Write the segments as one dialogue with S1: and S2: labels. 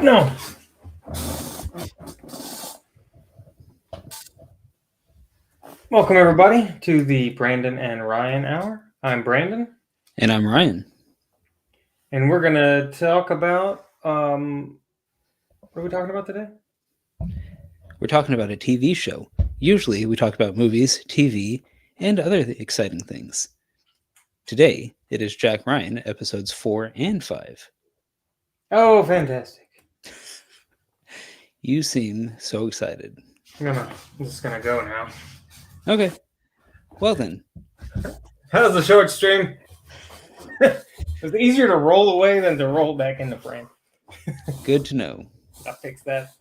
S1: No. Welcome, everybody, to the Brandon and Ryan Hour. I'm Brandon.
S2: And I'm Ryan.
S1: And we're going to talk about, what are we talking about today?
S2: We're talking about a TV show. Usually we talk about movies, TV, and other exciting things. Today, it is Jack Ryan, episodes 4 and 5.
S1: Oh, fantastic.
S2: You seem so excited.
S1: I'm just going to go now.
S2: Okay. Well then.
S1: How's the short stream? It's easier to roll away than to roll back into frame.
S2: Good to know.
S1: I'll fix that.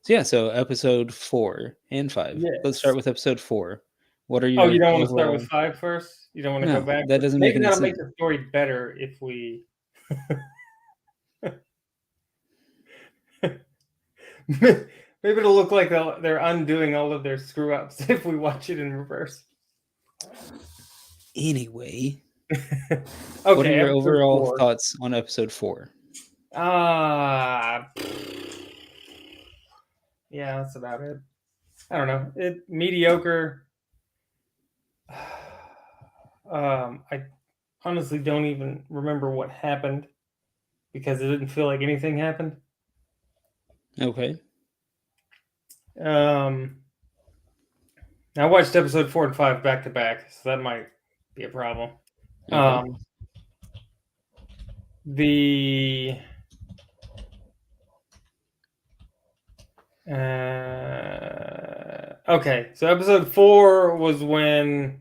S2: So episode 4 and 5.
S1: Yes.
S2: Let's start with episode 4. What are your
S1: Oh, you don't want to start with 5 first? You don't want to go back?
S2: That doesn't make any sense.
S1: Maybe that'll make the story better if we... Maybe it'll look like they're undoing all of their screw-ups if we watch it in reverse.
S2: Anyway.
S1: Okay,
S2: what are your overall thoughts on episode 4?
S1: Yeah, that's about it. I don't know. Mediocre. I honestly don't even remember what happened because it didn't feel like anything happened.
S2: Okay.
S1: I watched episode 4 and 5 back to back, so that might be a problem.
S2: Okay.
S1: Okay, so episode 4 was when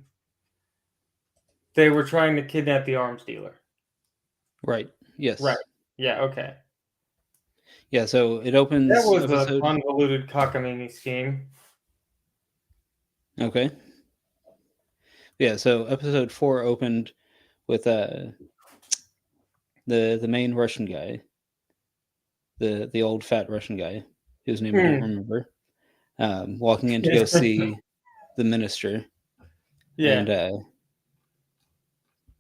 S1: they were trying to kidnap the arms dealer.
S2: Right. Yes.
S1: Right. Yeah, okay.
S2: Yeah, so it opens...
S1: That was a convoluted cockamamie scheme.
S2: Okay. Yeah, so episode 4 opened with the main Russian guy, the old fat Russian guy, whose name I don't remember, walking in to go see the minister.
S1: Yeah.
S2: And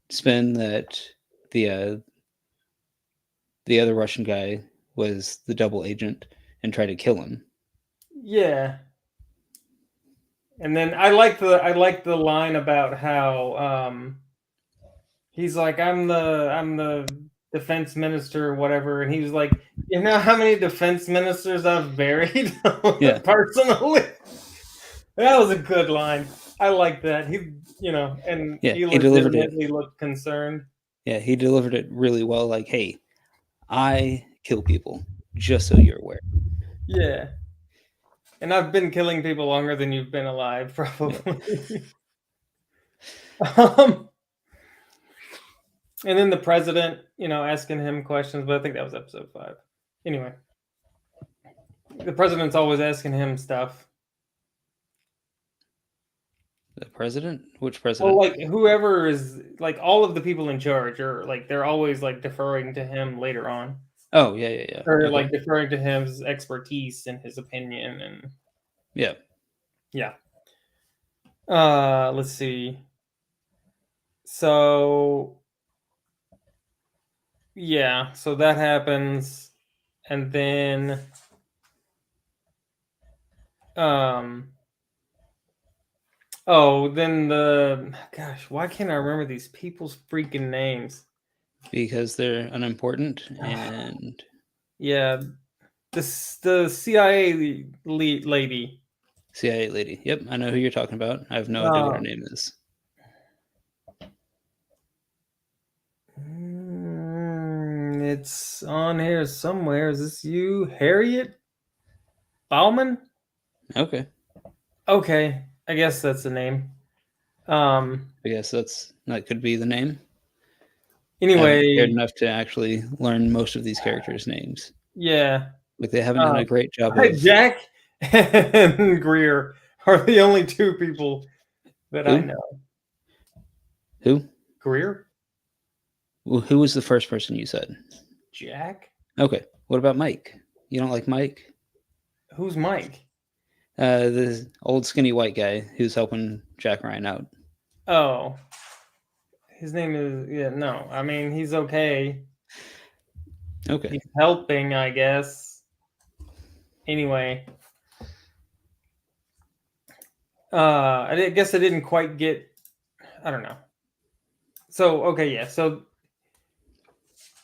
S2: spin that the other Russian guy was the double agent and tried to kill him.
S1: Yeah. And then I like the line about how he's like, I'm the defense minister or whatever, and he was like, you know how many defense ministers I've buried?
S2: Yeah.
S1: Personally. That was a good line. I like that. He legitimately looked concerned.
S2: Yeah, he delivered it really well. Like, hey, I kill people, just so you're aware.
S1: Yeah. And I've been killing people longer than you've been alive, probably. Yeah. And then the president, asking him questions, but I think that was episode 5. Anyway. The president's always asking him stuff.
S2: The president? Which president?
S1: Well, like whoever is, like all of the people in charge are like, they're always like deferring to him later on.
S2: Oh, yeah.
S1: Or like deferring to his expertise and his opinion and...
S2: Yeah.
S1: Let's see. So... Yeah, so that happens, and then gosh, why can't I remember these people's freaking names?
S2: Because they're unimportant, and
S1: yeah, the CIA lady.
S2: CIA lady. Yep, I know who you're talking about. I have no idea what her name is.
S1: It's on here somewhere. Is this you? Harriet Bauman?
S2: Okay.
S1: I guess that's the name.
S2: I guess that could be the name.
S1: Anyway,
S2: I haven't cared enough to actually learn most of these characters' names.
S1: Yeah.
S2: Like, they haven't done a great job
S1: of... Jack and Greer are the only 2 people that I know.
S2: Who?
S1: Greer?
S2: Well, who was the first person you said?
S1: Jack.
S2: Okay. What about Mike? You don't like Mike?
S1: Who's Mike?
S2: The old skinny white guy who's helping Jack Ryan out.
S1: Oh. His name is... Yeah, no. I mean, he's okay.
S2: Okay.
S1: He's helping, I guess. Anyway, I guess I didn't quite get. I don't know. So okay, yeah. So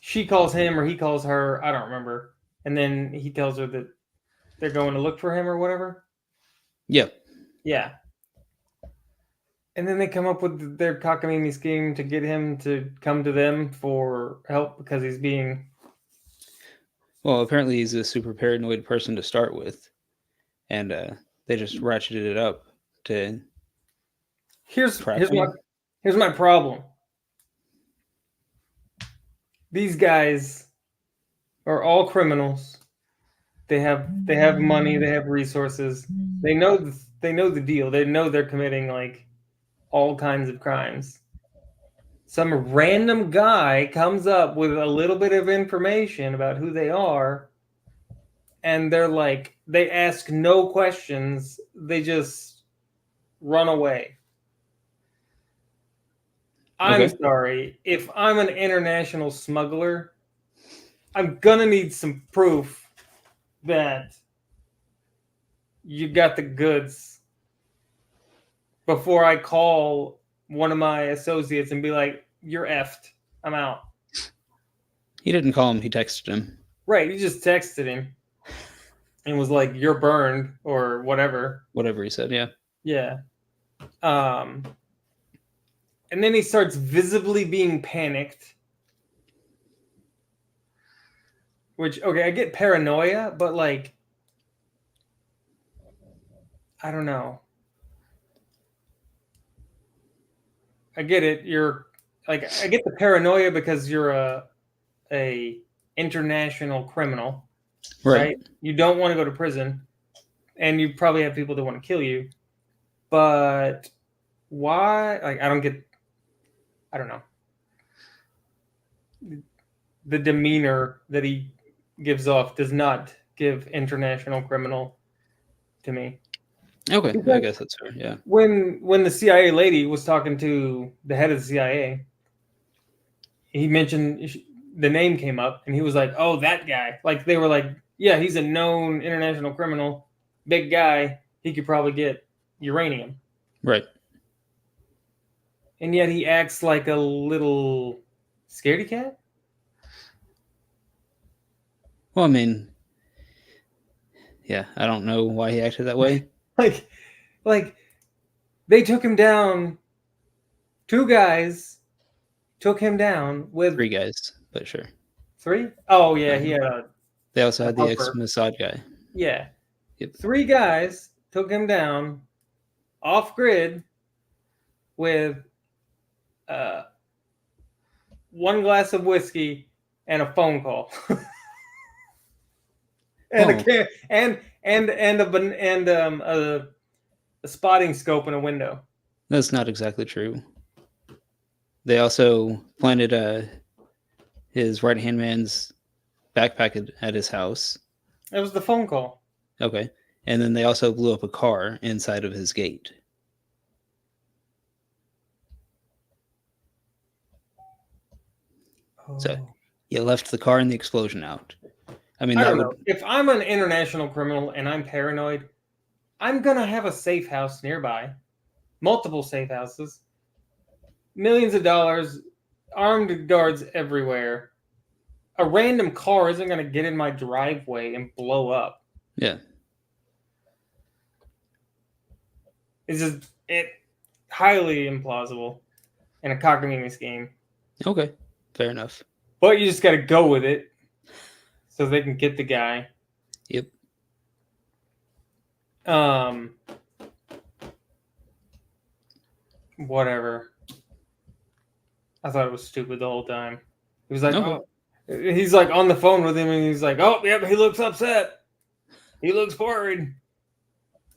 S1: she calls him or he calls her. I don't remember. And then he tells her that they're going to look for him or whatever.
S2: Yeah.
S1: Yeah. And then they come up with their cockamamie scheme to get him to come to them for help because he's being.
S2: Well, apparently he's a super paranoid person to start with, and they just ratcheted it up to
S1: Here's
S2: trap
S1: here's my
S2: him.
S1: here's my problem. These guys are all criminals. They have money. They have resources. They know the deal. They know they're committing like all kinds of crimes. Some random guy comes up with a little bit of information about who they are, and they're like, they ask no questions. They just run away. I'm
S2: Okay.
S1: sorry. If I'm an international smuggler, I'm gonna need some proof that you got the goods before I call one of my associates and be like, "You're effed. I'm out."
S2: He didn't call him. He texted him.
S1: Right? He just texted him and was like, "You're burned" or whatever.
S2: Whatever he said. Yeah.
S1: Yeah. Um. And then he starts visibly being panicked. Which, okay, I get paranoia, but like, I don't know. I get it. You're like, I get the paranoia because you're a international criminal, right? You don't want to go to prison, and you probably have people that want to kill you. But why? Like, I don't get. I don't know. The demeanor that he gives off does not give international criminal to me.
S2: Okay.
S1: Because
S2: I guess that's fair. Yeah.
S1: when the CIA lady was talking to the head of the CIA, he mentioned the name came up, and he was like, "Oh, that guy." Like they were like, "Yeah, he's a known international criminal, big guy. He could probably get uranium."
S2: Right.
S1: And yet he acts like a little scaredy cat.
S2: Well, I mean, yeah, I don't know why he acted that way.
S1: like they took him down. Two guys took him down with
S2: 3 guys, but sure.
S1: 3. Oh yeah, he had
S2: They also had the
S1: helper.
S2: ex-Mossad guy.
S1: Yeah.
S2: Yep.
S1: 3 guys took him down off grid with 1 glass of whiskey and a phone call. And a spotting scope in a window.
S2: That's not exactly true. They also planted his right-hand man's backpack at his house.
S1: It was the phone call.
S2: Okay. And then they also blew up a car inside of his gate. So you left the car and the explosion out. I mean,
S1: I don't know. If I'm an international criminal and I'm paranoid, I'm gonna have a safe house nearby, multiple safe houses, millions of dollars, armed guards everywhere. A random car isn't gonna get in my driveway and blow up.
S2: Yeah.
S1: It's just highly implausible and a cockamamie scheme.
S2: Okay. Fair enough.
S1: But you just got to go with it so they can get the guy.
S2: Yep.
S1: Whatever. I thought it was stupid the whole time. He was like,
S2: Okay.
S1: oh, he's like on the phone with him, and he's like, oh, yeah, he looks upset. He looks worried.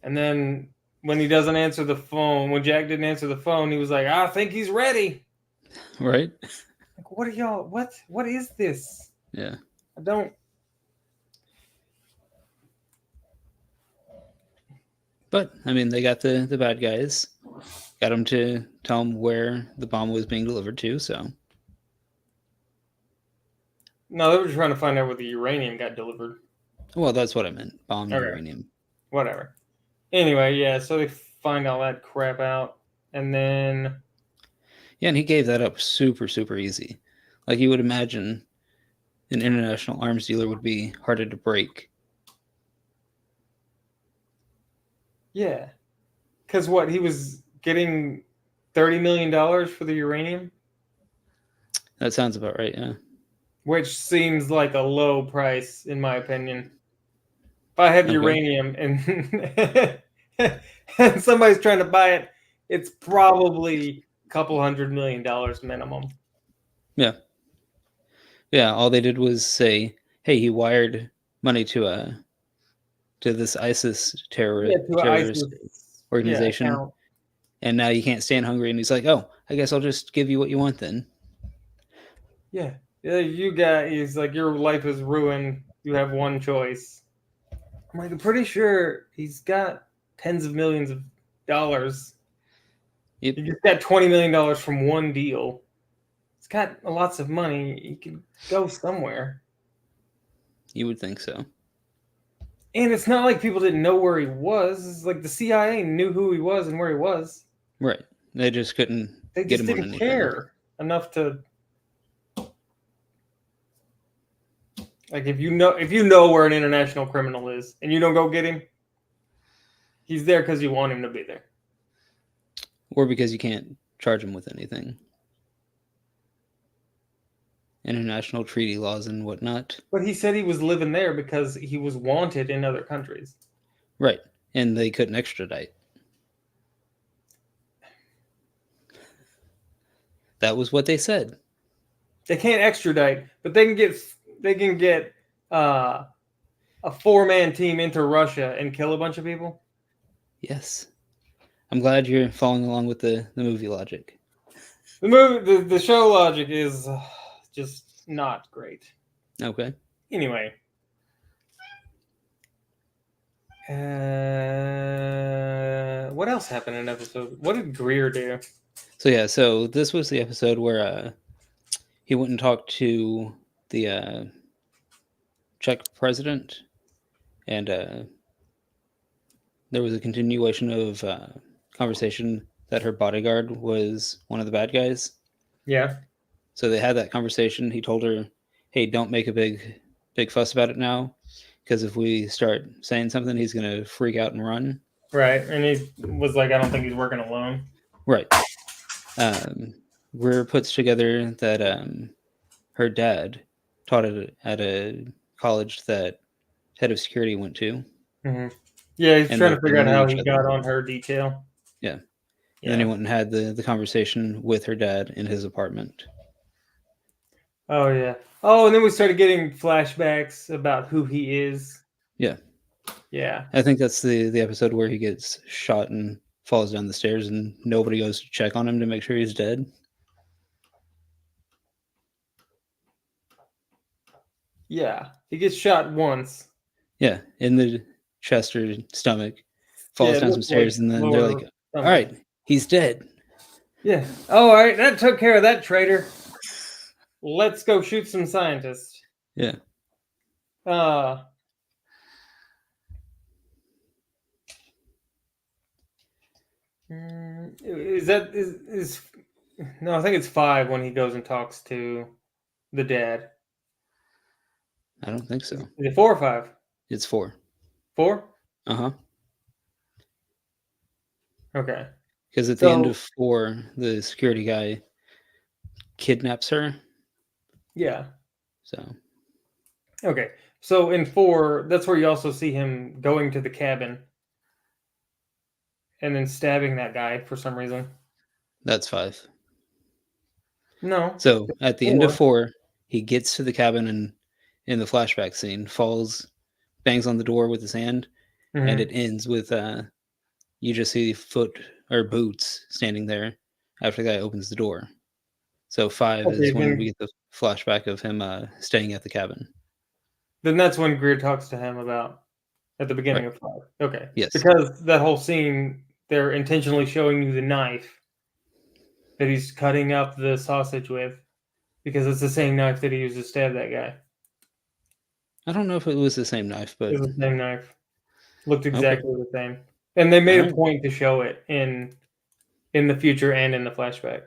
S1: And then when he doesn't answer the phone, when Jack didn't answer the phone, he was like, I think he's ready.
S2: Right.
S1: Like, what are y'all? What is this?
S2: Yeah.
S1: I don't.
S2: But I mean, they got the bad guys, got them to tell them where the bomb was being delivered to. So
S1: No, they were trying to find out where the uranium got delivered.
S2: Well, that's what I meant. Bomb
S1: Okay.
S2: uranium.
S1: Whatever. Anyway, yeah, so they find all that crap out. And then...
S2: Yeah, and he gave that up super, super easy. Like you would imagine an international arms dealer would be harder to break.
S1: Yeah. Because what, he was getting $30 million for the uranium?
S2: That sounds about right, yeah.
S1: Which seems like a low price, in my opinion. If I have
S2: Okay.
S1: uranium and, and somebody's trying to buy it, it's probably a couple $100 million minimum.
S2: Yeah. Yeah, all they did was say, hey, he wired money to this ISIS terrorist organization,
S1: account.
S2: and now you can't stay in Hungary. And he's like, oh, I guess I'll just give you what you want then.
S1: Yeah. He's like, your life is ruined. You have one choice. I'm like, I'm pretty sure he's got tens of millions of dollars.
S2: Yep.
S1: He just got $20 million from one deal. He's got lots of money. He could go somewhere.
S2: You would think so.
S1: And it's not like people didn't know where he was. It's like the CIA knew who he was and where he was.
S2: Right. They just couldn't
S1: They
S2: get
S1: just
S2: him on
S1: didn't
S2: anything.
S1: care enough to... Like, if you know where an international criminal is and you don't go get him, he's there because you want him to be there.
S2: Or because you can't charge him with anything. International treaty laws and whatnot.
S1: But he said he was living there because he was wanted in other countries.
S2: Right. And they couldn't extradite. That was what they said.
S1: They can't extradite, but they can get a 4-man team into Russia and kill a bunch of people.
S2: Yes. I'm glad you're following along with the movie logic.
S1: The show logic is just not great.
S2: Okay.
S1: Anyway. What else happened in episode? What did Greer do?
S2: So this was the episode where he went and talked to the Czech president, and there was a continuation of conversation that her bodyguard was one of the bad guys.
S1: Yeah.
S2: So they had that conversation. He told her, hey, don't make a big fuss about it now, because if we start saying something, he's going to freak out and run.
S1: Right. And he was like, I don't think he's working alone.
S2: Right. Greer puts together that her dad taught at a college that head of security went to.
S1: Mm-hmm. Yeah, he's trying to figure out how he got on her detail.
S2: Yeah. And then he went and had the conversation with her dad in his apartment.
S1: Oh, yeah. Oh, and then we started getting flashbacks about who he is.
S2: Yeah.
S1: Yeah.
S2: I think that's the episode where he gets shot and falls down the stairs and nobody goes to check on him to make sure he's dead.
S1: Yeah. He gets shot once.
S2: Yeah. In the chest or stomach. Falls down some stairs, and then they're like, all right, he's dead.
S1: Yeah. Oh, all right. That took care of that traitor. Let's go shoot some scientists.
S2: Yeah.
S1: Is no, I think it's 5 when he goes and talks to the dad.
S2: I don't think so.
S1: Is it 4 or 5?
S2: It's 4.
S1: 4?
S2: Uh-huh.
S1: Okay.
S2: Because at the end of 4, the security guy kidnaps her.
S1: Yeah.
S2: So.
S1: Okay. So in 4, that's where you also see him going to the cabin and then stabbing that guy for some reason.
S2: That's 5.
S1: No.
S2: So at the end of 4, he gets to the cabin and in the flashback scene, falls, bangs on the door with his hand, and it ends with you just see foot or boots standing there after the guy opens the door. So 5 is when we get the flashback of him staying at the cabin.
S1: Then that's when Greer talks to him about at the beginning of 5. Okay.
S2: Yes.
S1: Because that whole scene, they're intentionally showing you the knife that he's cutting up the sausage with, because it's the same knife that he used to stab that guy.
S2: I don't know if it was the same knife, but
S1: It was the same knife. Looked
S2: okay.
S1: exactly the same. And they made a
S2: Alright.
S1: point to show it in the future and in the flashback.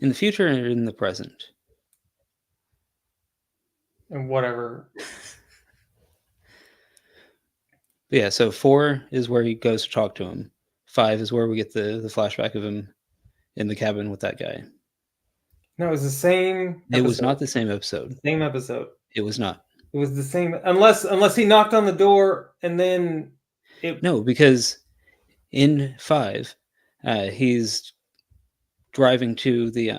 S2: In the future or in the present?
S1: And whatever.
S2: But yeah, so 4 is where he goes to talk to him. 5 is where we get the flashback of him in the cabin with that guy.
S1: No, it was the same
S2: It was
S1: episode.
S2: not the same episode.
S1: Same episode.
S2: It was not.
S1: It was the same unless he knocked on the door and then it
S2: No, because in 5, he's driving to the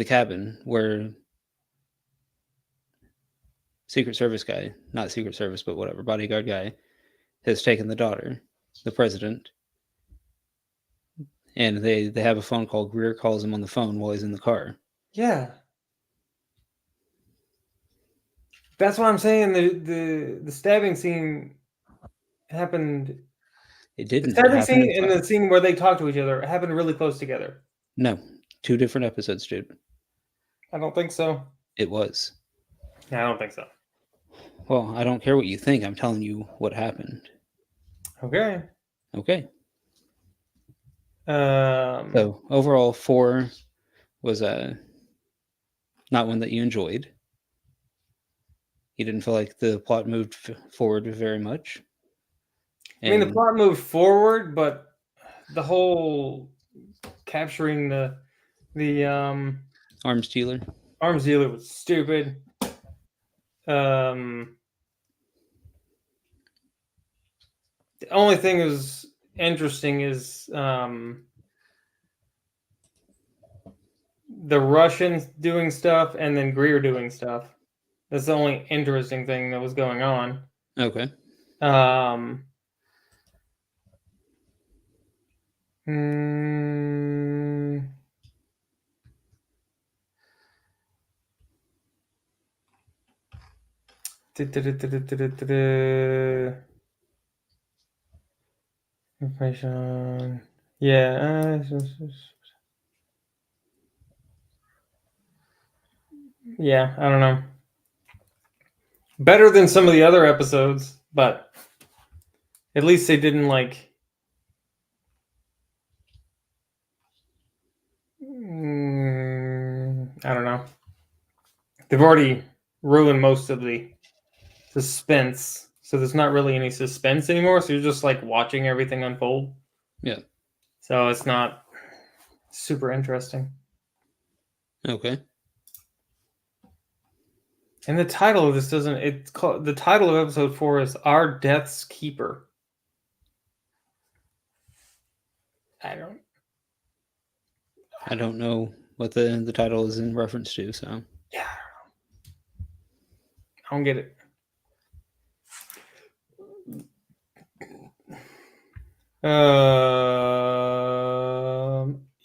S2: cabin where Secret Service guy, not Secret Service, but whatever, bodyguard guy, has taken the daughter, the president, and they have a phone call. Greer calls him on the phone while he's in the car.
S1: yeah. That's why I'm saying the stabbing scene happened.
S2: It
S1: The
S2: didn't
S1: stabbing
S2: happen
S1: scene
S2: in
S1: and the
S2: 5.
S1: scene where they talk to each other happened really close together.
S2: No, 2 different episodes, dude.
S1: I don't think so.
S2: It was.
S1: Yeah, I don't think so.
S2: Well, I don't care what you think. I'm telling you what happened.
S1: Okay.
S2: Okay.
S1: Um,
S2: So overall, 4 was not one that you enjoyed. You didn't feel like the plot moved forward very much.
S1: I mean, the
S2: And
S1: plot moved forward, but the whole capturing the
S2: Arms Dealer.
S1: arms dealer was stupid. The only thing is interesting is the Russians doing stuff and then Greer doing stuff. That's the only interesting thing that was going on.
S2: Okay.
S1: Mm, information. Yeah. Yeah, I don't know. Better than some of the other episodes, but at least they didn't like. I don't know. They've already ruined most of the suspense, so there's not really any suspense anymore. So you're just like watching everything unfold.
S2: Yeah.
S1: So it's not super interesting.
S2: Okay.
S1: And the title of this doesn't. It's called the title of episode 4 is "Our Death's Keeper." I
S2: don't know what the title is in reference to, so
S1: Yeah, I don't get it.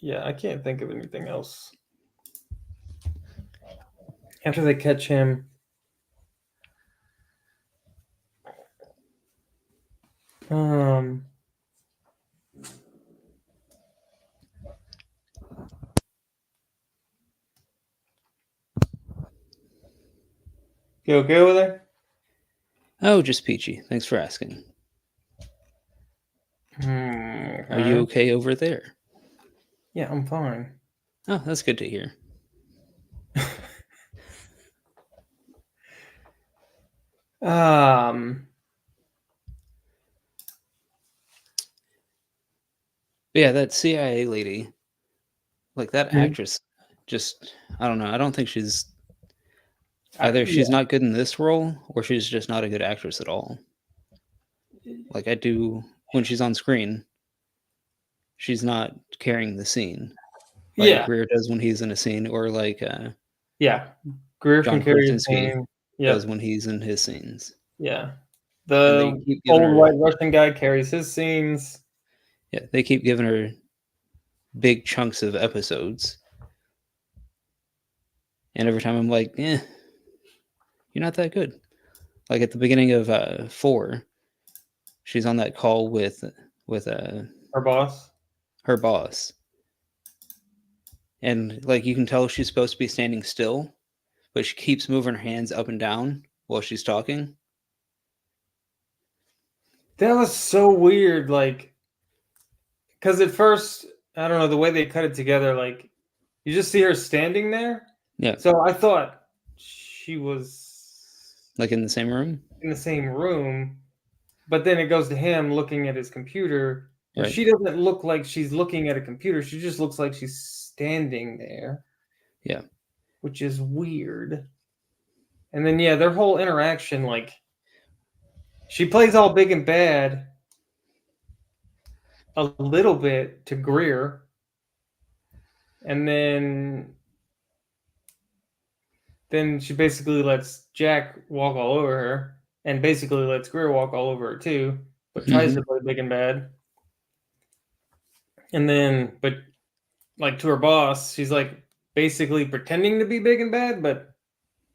S1: Yeah, I can't think of anything else. After they catch him, you okay over there?
S2: oh, just peachy. Thanks for asking. Are you okay over there?
S1: Yeah, I'm fine.
S2: Oh, that's good to hear. But yeah, that CIA lady, like that actress, just I don't know. I don't think she's either she's not good in this role or she's just not a good actress at all. Like I do when she's on screen, she's not carrying the scene like
S1: Yeah,
S2: Greer does when he's in a scene, or like
S1: yeah. Greer
S2: John
S1: can carry his
S2: Krasinski
S1: name. Yeah,
S2: does when he's in his scenes.
S1: yeah.
S2: And they
S1: The
S2: keep giving
S1: old
S2: her,
S1: white Russian guy carries his scenes.
S2: yeah, they keep giving her big chunks of episodes. And every time I'm like, you're not that good. Like at the beginning of 4, she's on that call with
S1: Her boss.
S2: her boss. And like you can tell she's supposed to be standing still, but she keeps moving her hands up and down while she's talking.
S1: That was so weird. Like, because at first, I don't know, the way they cut it together, like, you just see her standing there.
S2: Yeah.
S1: So I thought she was
S2: Like in the same room?
S1: in the same room, but then it goes to him looking at his computer. And
S2: Right.
S1: she doesn't look like she's looking at a computer. She just looks like she's standing there.
S2: Yeah.
S1: Which is weird. And then, yeah, their whole interaction, like, she plays all big and bad a little bit to Greer. And then she basically lets Jack walk all over her, and basically lets Greer walk all over her too, but tries to play big and bad. And then, but like to her boss, she's like basically pretending to be big and bad, but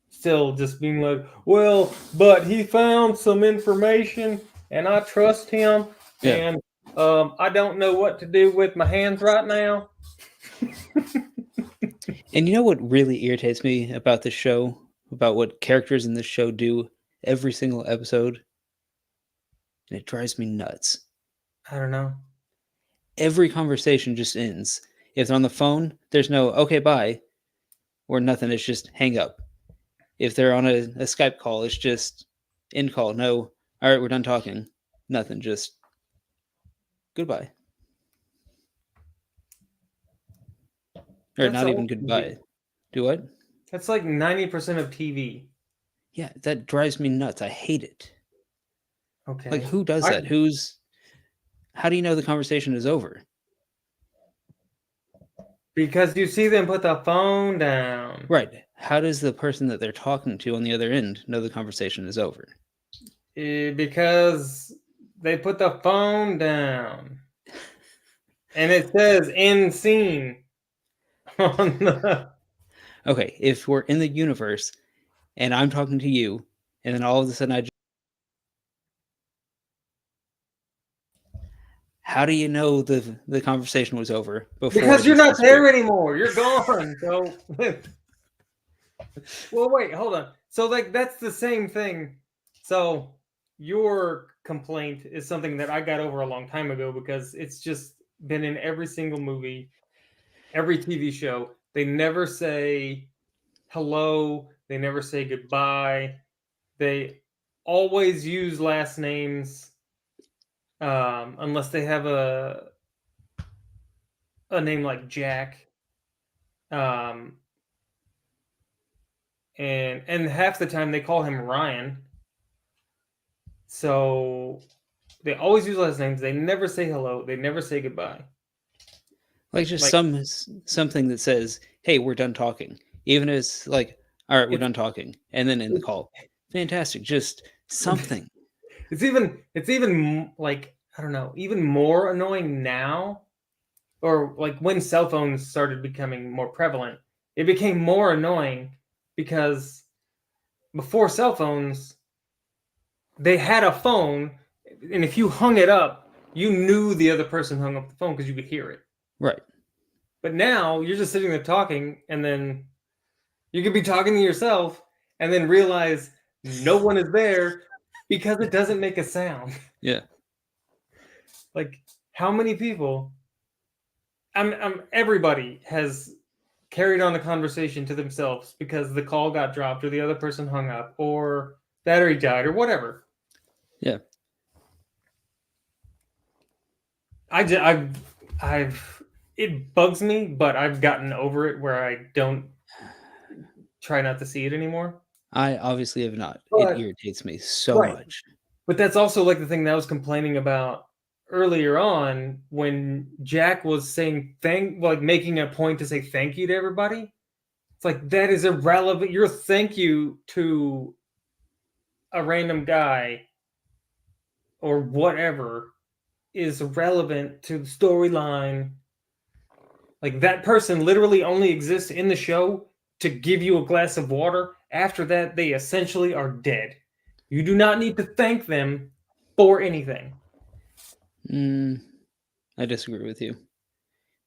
S1: still just being like, well, but he found some information and I trust him.
S2: Yeah.
S1: And I don't know what to do with my hands right now.
S2: And you know what really irritates me about this show, about what characters in this show do every single episode? And it drives me nuts.
S1: I don't know.
S2: Every conversation just ends. If they're on the phone, there's no, okay, bye, or nothing. It's just hang up. If they're on a Skype call, it's just end call. No, all right, we're done talking. Nothing, just goodbye. Or
S1: That's
S2: not even
S1: all
S2: goodbye.
S1: TV.
S2: Do what?
S1: That's like 90% of TV.
S2: Yeah, that drives me nuts. I hate it.
S1: Okay.
S2: Like, who does that? How do you know the conversation is over?
S1: Because you see them put the phone down.
S2: Right. How does the person that they're talking to on the other end know the conversation is over?
S1: Because they put the phone down. And it says end scene on the...
S2: Okay, if we're in the universe and I'm talking to you, and then all of a sudden how do you know the conversation was over before?
S1: Because you're not there anymore. You're gone. So, well, wait, hold on. So, like, that's the same thing. So, your complaint is something that I got over a long time ago because it's just been in every single movie, every TV show. They never say hello. They never say goodbye. They always use last names unless they have a name like Jack. And half the time they call him Ryan. So they always use last names. They never say hello. They never say goodbye.
S2: Like just something that says, "Hey, we're done talking." Even if it's like, "All right, we're done talking," and then in the call, fantastic. Just something.
S1: It's even like, I don't know, even more annoying now, or like when cell phones started becoming more prevalent. It became more annoying because before cell phones, they had a phone, and if you hung it up, you knew the other person hung up the phone because you could hear it.
S2: Right.
S1: But now you're just sitting there talking, and then you could be talking to yourself and then realize no one is there because it doesn't make a sound.
S2: Yeah.
S1: Like, how many people? Everybody has carried on the conversation to themselves because the call got dropped or the other person hung up or battery died or whatever.
S2: Yeah.
S1: It bugs me, but I've gotten over it where I don't try not to see it anymore.
S2: I obviously have not.
S1: But,
S2: it irritates me so much.
S1: But that's also like the thing that I was complaining about earlier on when Jack was saying making a point to say thank you to everybody. It's like, that is irrelevant. Your thank you to a random guy or whatever is relevant to the storyline. Like, that person literally only exists in the show to give you a glass of water. After that, they essentially are dead. You do not need to thank them for anything.
S2: I disagree with you.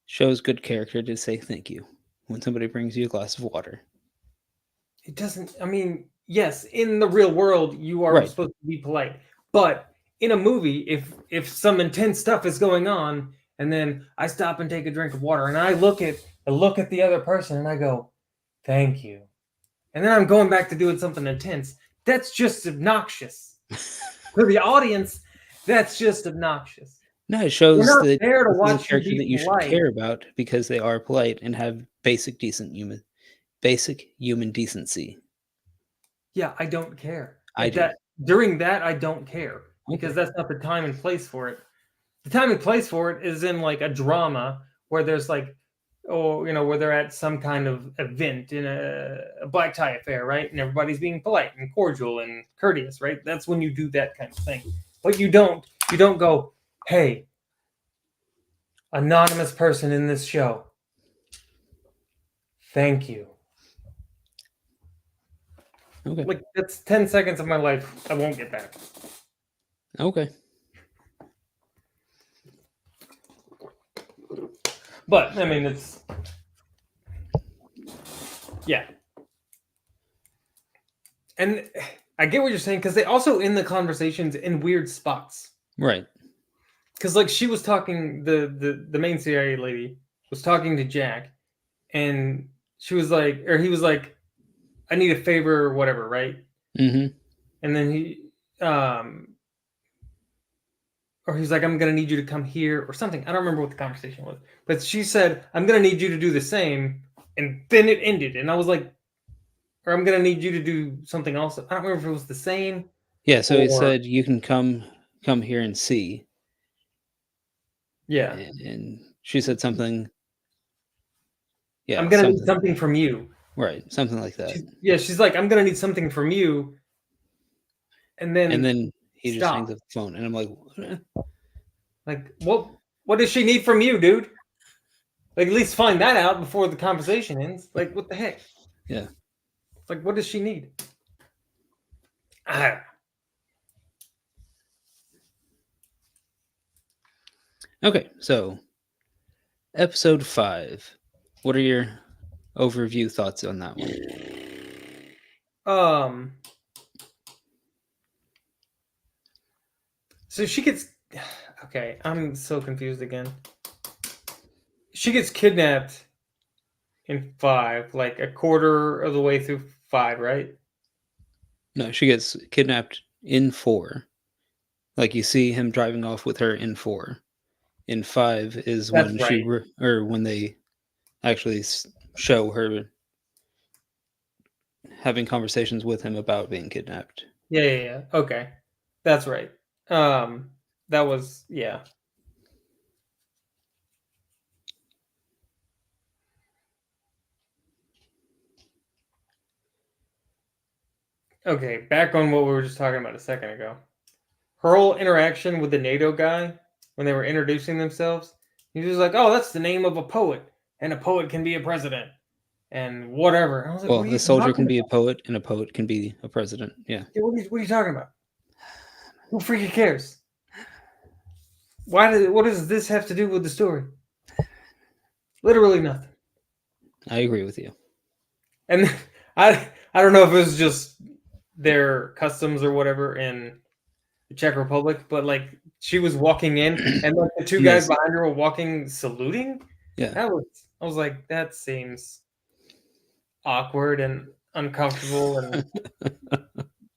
S2: Shows good character to say thank you when somebody brings you a glass of water.
S1: it doesn't. I mean, yes, in the real world, you are
S2: Right.
S1: supposed to be polite, but in a movie, if some intense stuff is going on, and then I stop and take a drink of water, and I look at the other person, and I go, "Thank you," and then I'm going back to doing something intense. That's just obnoxious for the audience. That's just obnoxious.
S2: No, it
S1: We're
S2: shows
S1: not
S2: that
S1: there to
S2: this is a
S1: watch you
S2: character
S1: be
S2: that you should
S1: polite.
S2: care about because they are polite and have basic human decency.
S1: Yeah, I don't care.
S2: I
S1: Like
S2: do.
S1: that during that, I don't care because
S2: Okay.
S1: that's not the time and place for it. The time and place for it is in like a drama where there's like, oh, where they're at some kind of event in a black tie affair, right? And everybody's being polite and cordial and courteous, right? That's when you do that kind of thing. But you don't go, hey, anonymous person in this show, thank you.
S2: Okay.
S1: Like that's 10 seconds of my life I won't get back.
S2: Okay.
S1: But I mean, yeah. And I get what you're saying because they also end the conversations in weird spots.
S2: Right.
S1: Because like she was talking, the main CIA lady was talking to Jack, and she was like, or he was like, "I need a favor or whatever," right?
S2: Mm-hmm.
S1: And then or he's like, "I'm gonna need you to come here" or something. I don't remember what the conversation was, but she said, "I'm gonna need you to do the same," and then it ended, and I was like, or I'm gonna need you to do something else. I don't remember if it was the same
S2: Yeah, so he
S1: or
S2: said you can come here and see.
S1: yeah.
S2: And she said something,
S1: I'm
S2: yeah,
S1: gonna need
S2: something
S1: something from you.
S2: right, something like that.
S1: She's like, I'm gonna need something from you, and
S2: And
S1: then
S2: then he just hangs
S1: stop.
S2: up the phone and I'm like,
S1: Like, what does she need from you, dude? Like, at least find that out before the conversation ends. Like, what the heck?
S2: yeah.
S1: Like, what does she need? Ah,
S2: Okay, so episode 5. What are your overview thoughts on that one?
S1: um. So she gets. Okay, I'm so confused again. She gets kidnapped in 5, like a quarter of the way through 5, right?
S2: No, she gets kidnapped in 4. Like you see him driving off with her in 4. In 5 is
S1: That's
S2: when
S1: right.
S2: or when they actually show her having conversations with him about being kidnapped.
S1: Yeah. Okay, that's right. That was yeah. Okay, back on what we were just talking about a second ago. Her whole interaction with the NATO guy when they were introducing themselves, he was like, "Oh, that's the name of a poet, and a poet can be a president, and whatever." And I was like,
S2: Well,
S1: "What are
S2: a
S1: you
S2: soldier
S1: talking
S2: can be a
S1: about?
S2: poet and a poet can be a president. Yeah.
S1: What are you talking about? Who freaking cares? What does this have to do with the story? Literally nothing."
S2: I agree with you.
S1: And I don't know if it was just their customs or whatever in the Czech Republic, but like she was walking in, and like the two guys
S2: Yes.
S1: behind her were walking, saluting.
S2: Yeah.
S1: I was like, that seems awkward and uncomfortable, and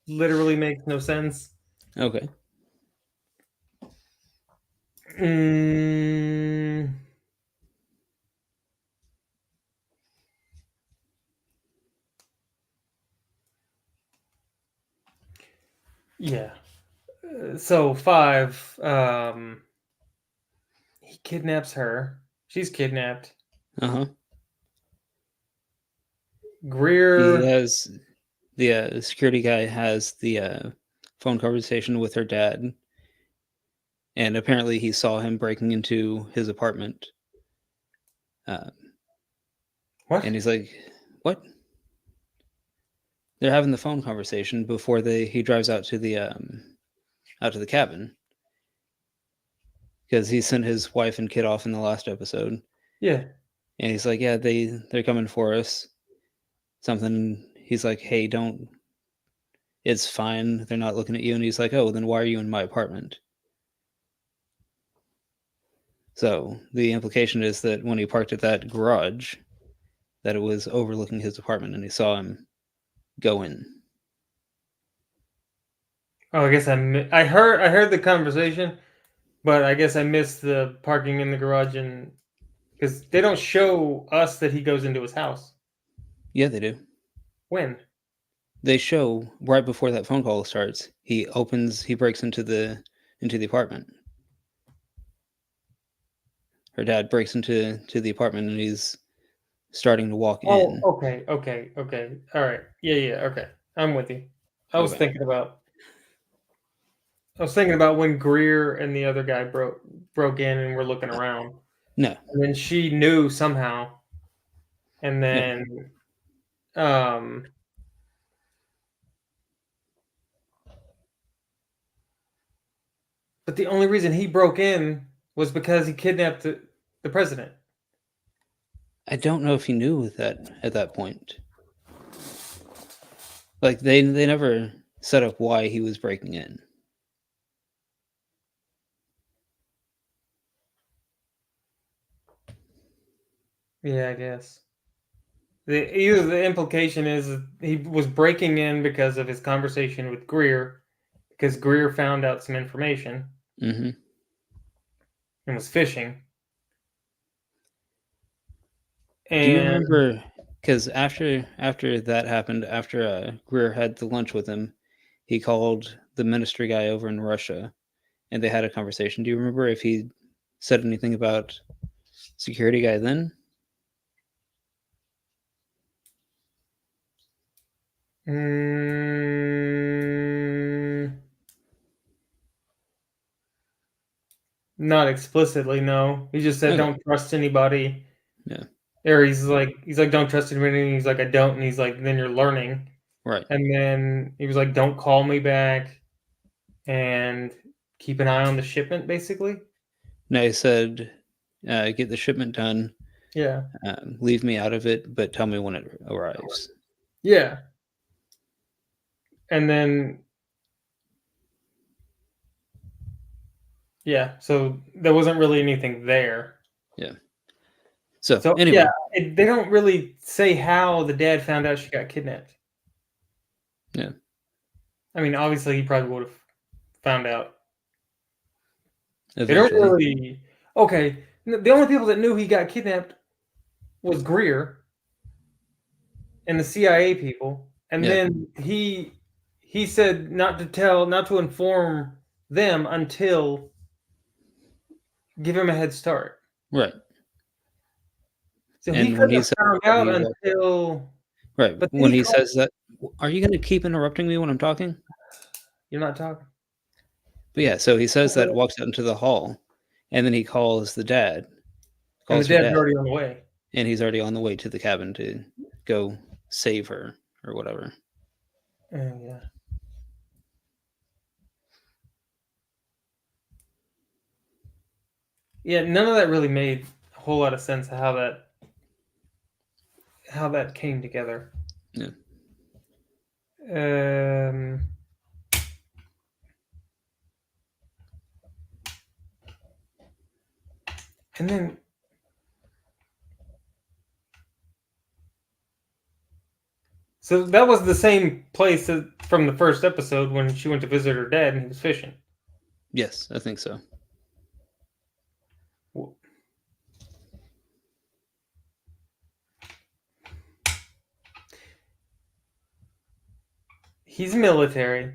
S1: literally makes no sense.
S2: Okay.
S1: Mm, yeah. So 5, he kidnaps her. She's kidnapped.
S2: Uh-huh. He
S1: Greer.
S2: has the security guy has the phone conversation with her dad, and apparently he saw him breaking into his apartment. Uh,
S1: What?
S2: and he's like, "What?" They're having the phone conversation before he drives out to the cabin because he sent his wife and kid off in the last episode,
S1: Yeah.
S2: and he's like, "Yeah, they're coming for us." Something he's like, hey, don't, it's fine. They're not looking at you. And he's like, oh, then why are you in my apartment? So the implication is that when he parked at that garage, that it was overlooking his apartment and he saw him go in.
S1: Oh, I guess I heard the conversation, but I guess I missed the parking in the garage, and because they don't show us that he goes into his house.
S2: Yeah, they do.
S1: When?
S2: They show right before that phone call starts, he breaks into the apartment. Her dad breaks into the apartment and he's starting to walk
S1: Oh,
S2: in.
S1: okay. All right. Yeah. Okay, I'm with you. I was
S2: Okay.
S1: thinking about when Greer and the other guy broke in and were looking around,
S2: No.
S1: and then she knew somehow, and
S2: No.
S1: then um. But the only reason he broke in was because he kidnapped the president.
S2: I don't know if he knew that at that point. Like they never set up why he was breaking in.
S1: Yeah, I guess. Either the implication is that he was breaking in because of his conversation with Greer, because Greer found out some information
S2: Mm-hmm.
S1: and was fishing.
S2: Do you
S1: And
S2: remember? Because after that happened, after Greer had the lunch with him, he called the ministry guy over in Russia, and they had a conversation. Do you remember if he said anything about security guy then?
S1: not explicitly, no. He just said
S2: Okay.
S1: don't trust anybody.
S2: Yeah.
S1: Or he's like don't trust anybody. And he's like, I don't. And he's like, then you're learning.
S2: Right.
S1: And then he was like, don't call me back and keep an eye on the shipment, basically.
S2: Now he said, get the shipment done.
S1: Yeah.
S2: Leave me out of it, but tell me when it arrives.
S1: Yeah. And then, yeah, so there wasn't really anything there.
S2: Yeah. So,
S1: So,
S2: anyway.
S1: yeah, they don't really say how the dad found out she got kidnapped.
S2: Yeah.
S1: I mean, obviously, he probably would have found out.
S2: Eventually.
S1: They don't really. Okay, the only people that knew he got kidnapped was Greer and the CIA people, and then he said not to inform them until give him a head start.
S2: Right.
S1: So
S2: And
S1: he
S2: when
S1: couldn't
S2: he
S1: have
S2: said
S1: found out until.
S2: right,
S1: But
S2: when he says that, are you going to keep interrupting me when I'm talking?
S1: You're not talking.
S2: But yeah, so he says that, walks out into the hall, and then he calls the dad.
S1: And the dad's already on the way.
S2: And he's already on the way to the cabin to go save her or whatever.
S1: Yeah. Yeah, none of that really made a whole lot of sense how that came together.
S2: Yeah.
S1: And then so that was the same place from the first episode when she went to visit her dad and he was fishing.
S2: Yes, I think so.
S1: He's military,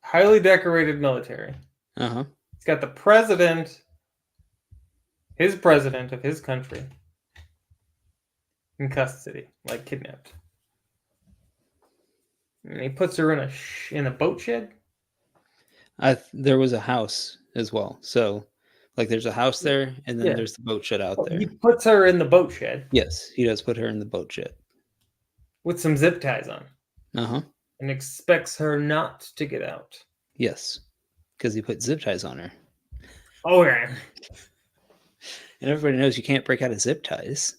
S1: highly decorated military.
S2: Uh-huh.
S1: He's got the president of his country in custody, like kidnapped. And he puts her in a boat shed.
S2: There was a house as well. So, like, there's a house there, and then there's the boat shed out there.
S1: He puts her in the boat shed.
S2: Yes, he does put her in the boat shed
S1: with some zip ties on.
S2: Uh-huh.
S1: And expects her not to get out.
S2: Yes, because he put zip ties on her.
S1: Oh, yeah.
S2: And everybody knows you can't break out of zip ties.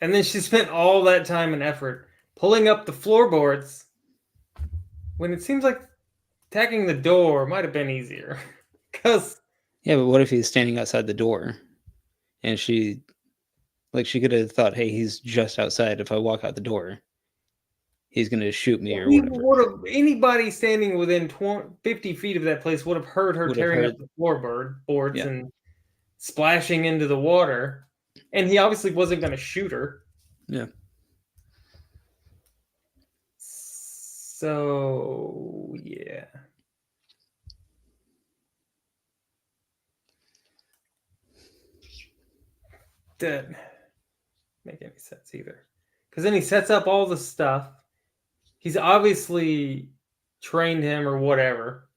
S1: And then she spent all that time and effort pulling up the floorboards when it seems like tacking the door might have been easier. Because
S2: Yeah, but what if he's standing outside the door and she could have thought, hey, he's just outside. If I walk out the door, he's going to shoot me or whatever.
S1: anybody standing within 50 feet of that place would have heard her tearing up the floorboards and splashing into the water. And he obviously wasn't going to shoot her.
S2: Yeah.
S1: So, yeah. Didn't make any sense either. Because then he sets up all the stuff. He's obviously trained him or whatever.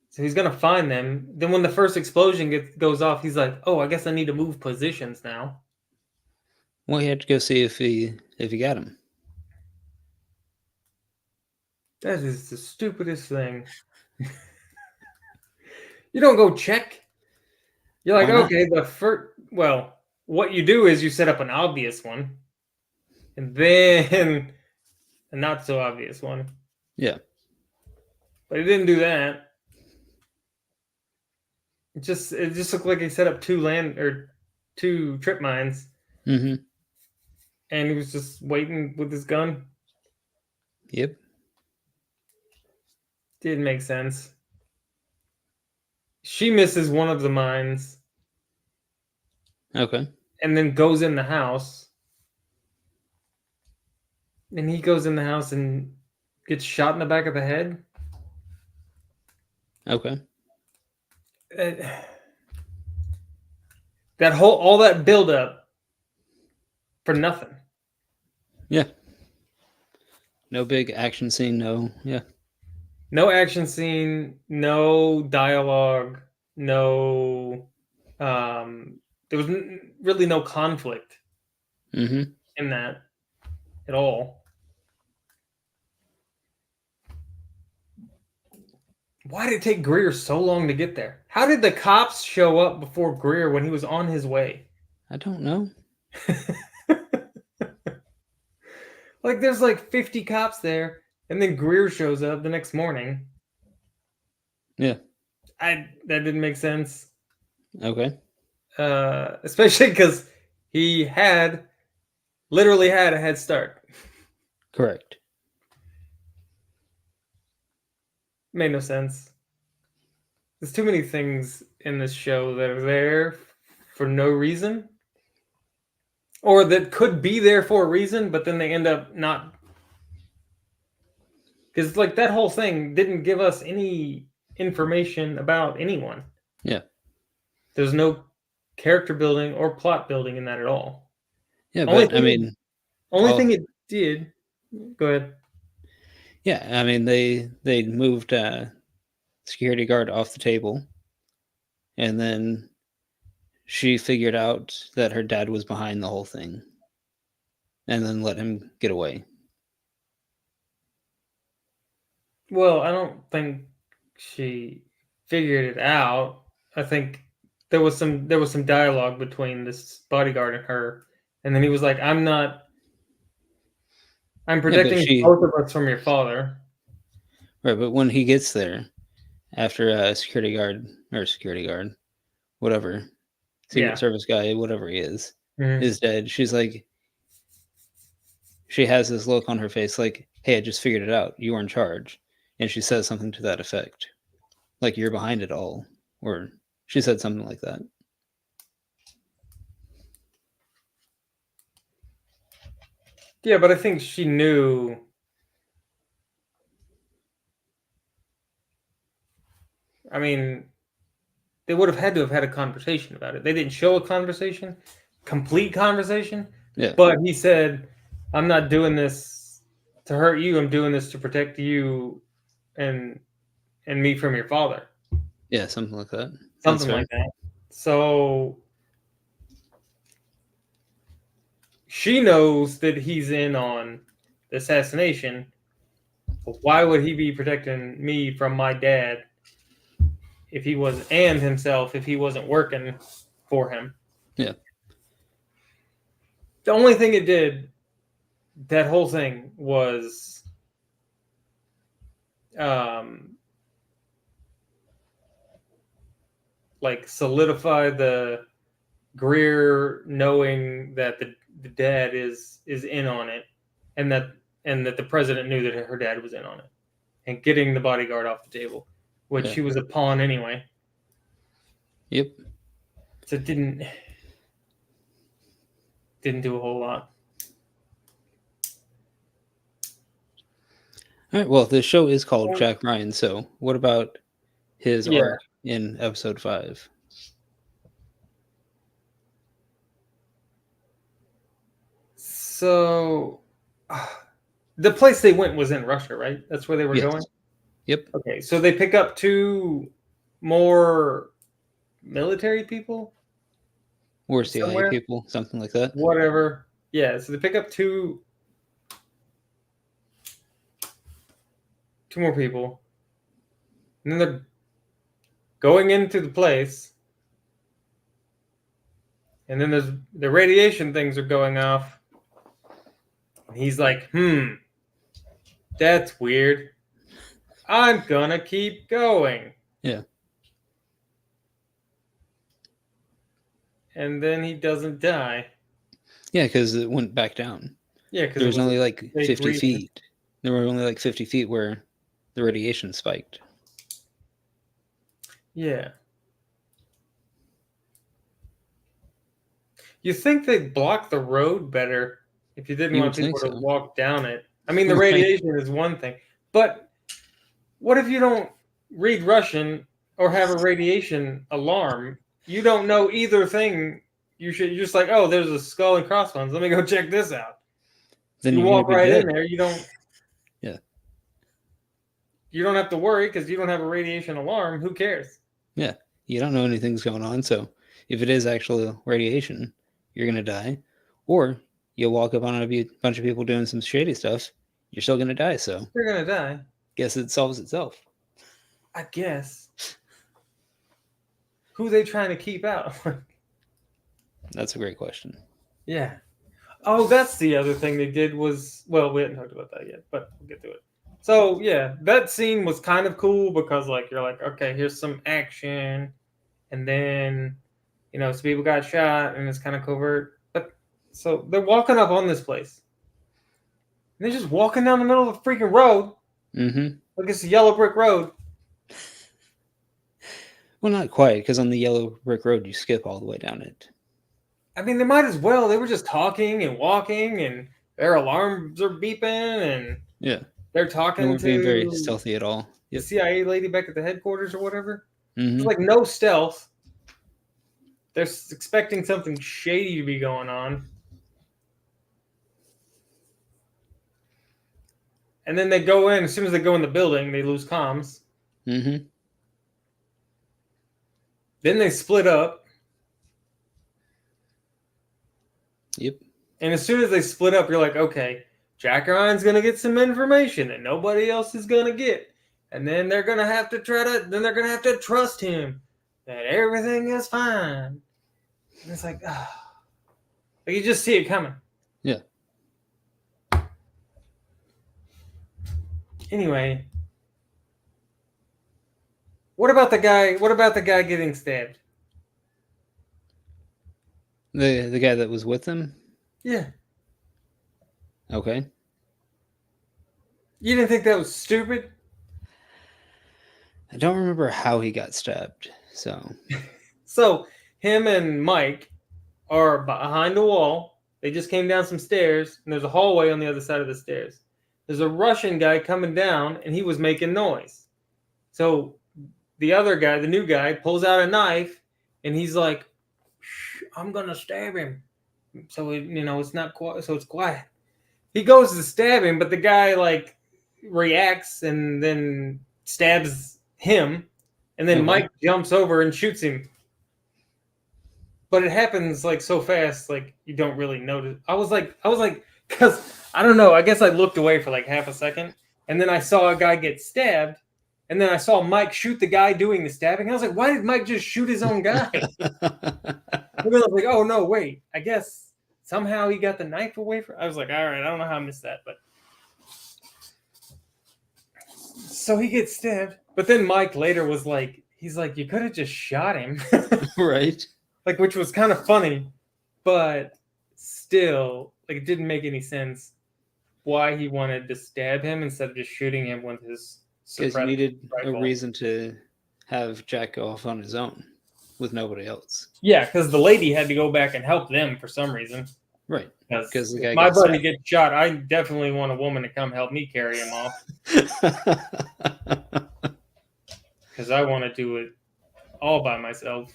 S1: So he's going to find them. Then when the first explosion goes off, he's like, oh, I guess I need to move positions now.
S2: Well, he had to go see if he got him.
S1: That is the stupidest thing. You don't go check. You're like, okay, the first... Well, what you do is you set up an obvious one. And then a not so obvious one.
S2: Yeah.
S1: But he didn't do that. It just looked like he set up two trip mines.
S2: Mm-hmm.
S1: And he was just waiting with his gun.
S2: Yep.
S1: Didn't make sense. She misses one of the mines.
S2: Okay.
S1: And then goes in the house. And he goes in the house and gets shot in the back of the head.
S2: Okay.
S1: All that buildup for nothing.
S2: Yeah. No big action scene.
S1: No action scene. No dialogue. No. There was really no conflict
S2: in
S1: that at all. Why did it take Greer so long to get there? How did the cops show up before Greer when he was on his way?
S2: I don't know.
S1: Like, there's like 50 cops there, and then Greer shows up the next morning.
S2: Yeah.
S1: That didn't make sense.
S2: Okay.
S1: Especially because he literally had a head start.
S2: Correct.
S1: Made no sense. There's too many things in this show that are there for no reason. Or that could be there for a reason, but then they end up not. Because, like, that whole thing didn't give us any information about anyone.
S2: Yeah.
S1: There's no character building or plot building in that at all.
S2: Yeah, but
S1: thing it did. Go ahead.
S2: Yeah, I mean they moved security guard off the table, and then she figured out that her dad was behind the whole thing, and then let him get away.
S1: Well, I don't think she figured it out. I think there was some dialogue between this bodyguard and her, and then he was like, I'm protecting both of us from your father.
S2: Right, but when he gets there, after a security guard, whatever, Secret Service guy, whatever he is dead, she's like, she has this look on her face like, hey, I just figured it out. You were in charge. And she says something to that effect. Like, you're behind it all. Or she said something like that.
S1: Yeah, but I think she knew. I mean, they would have had to have had a conversation about it. They didn't show a complete conversation.
S2: Yeah.
S1: But he said, I'm not doing this to hurt you. I'm doing this to protect you and me from your father.
S2: Yeah, something like that.
S1: Something like that. So she knows that he's in on the assassination. But why would he be protecting me from my dad if he wasn't working for him?
S2: Yeah.
S1: The only thing it did, that whole thing, was like solidify the Greer knowing that the dad is in on it, and that the president knew that her dad was in on it, and getting the bodyguard off the table, which
S2: Yeah.
S1: he was a pawn anyway.
S2: Yep.
S1: So it didn't do a whole lot.
S2: All right. Well, the show is called Jack Ryan. So, what about his
S1: Yeah.
S2: arc in episode 5?
S1: So, the place they went was in Russia, right? That's where they were
S2: Yes.
S1: going?
S2: Yep.
S1: Okay, so they pick up 2 more military people?
S2: Or CIA
S1: Somewhere?
S2: people, something like that.
S1: Whatever. Yeah, so they pick up 2 more people. And then they're going into the place. And then there's the radiation things are going off. And he's like, that's weird. I'm gonna keep going.
S2: Yeah.
S1: And then he doesn't die.
S2: Yeah, because it went back down.
S1: Yeah, because
S2: There was only like
S1: fake
S2: 50
S1: reason.
S2: feet. There were only like 50 feet where the radiation spiked.
S1: Yeah. You think they'd block the road better if you didn't
S2: You
S1: want
S2: would think
S1: people to
S2: so.
S1: walk down it. I mean, the
S2: Right.
S1: radiation is one thing, but what if you don't read Russian or have a radiation alarm? You don't know either thing. You're just like, oh, there's a skull and crossbones. Let me go check this out.
S2: Then
S1: You
S2: you're
S1: walk
S2: gonna be
S1: right
S2: dead.
S1: in there. You don't.
S2: Yeah.
S1: You don't have to worry because you don't have a radiation alarm. Who cares?
S2: Yeah. You don't know anything's going on. So if it is actual radiation, you're going to die. Or you'll walk up on a bunch of people doing some shady stuff. You're still going to die. So
S1: You're gonna die.
S2: guess it solves itself.
S1: I guess. Who are they trying to keep out?
S2: That's a great question.
S1: Yeah. Oh, that's the other thing they did was, well, we haven't talked about that yet, but we'll get to it. So yeah, that scene was kind of cool because like you're like, okay, here's some action, and then some people got shot and it's kind of covert. But so they're walking up on this place. And they're just walking down the middle of the freaking road.
S2: Mm-hmm.
S1: Like it's a yellow brick road.
S2: Well, not quite, because on the yellow brick road, you skip all the way down it.
S1: I mean, they might as well. They were just talking and walking, and their alarms are beeping, and
S2: Yeah.
S1: they're
S2: They
S1: talking
S2: weren't
S1: to
S2: being very stealthy at all.
S1: the
S2: Yep.
S1: CIA lady back at the headquarters or whatever.
S2: Mm-hmm.
S1: There's like no stealth. They're expecting something shady to be going on. And then they go in. As soon as they go in the building, they lose comms.
S2: Mm-hmm.
S1: Then they split up.
S2: Yep.
S1: And as soon as they split up, you're like, okay, Jack Ryan's going to get some information that nobody else is going to get. And then they're going to have to trust him that everything is fine. And it's like, like you just see it coming.
S2: Yeah.
S1: Anyway, what about the guy getting stabbed?
S2: The guy that was with them?
S1: Yeah.
S2: Okay.
S1: You didn't think that was stupid?
S2: I don't remember how he got stabbed.
S1: So him and Mike are behind a wall. They just came down some stairs, and there's a hallway on the other side of the stairs. There's a Russian guy coming down, and he was making noise. So the other guy, the new guy, pulls out a knife, and he's like, I'm going to stab him. So, it's not quiet. So it's quiet. He goes to stab him, but the guy, like, reacts and then stabs him. And then Mike jumps over and shoots him. But it happens, like, so fast, like, you don't really notice. I was like, because, I don't know, I guess I looked away for, like, half a second. And then I saw a guy get stabbed. And then I saw Mike shoot the guy doing the stabbing. I was like, why did Mike just shoot his own guy? And then I was like, oh, no, wait. I guess somehow he got the knife away from. I was like, all right, I don't know how I missed that, but so he gets stabbed. But then Mike later was like, he's like, you could have just shot him,
S2: Right.
S1: like, which was kind of funny, but still, like, it didn't make any sense why he wanted to stab him instead of just shooting him with his
S2: Because you
S1: suppressed
S2: needed a
S1: rifle.
S2: reason to have Jack go off on his own with nobody else.
S1: Yeah, because the lady had to go back and help them for some reason.
S2: Right.
S1: Because
S2: 'Cause the guy
S1: if my
S2: got
S1: buddy
S2: stabbed.
S1: gets shot, I definitely want a woman to come help me carry him off. Because I want to do it all by myself.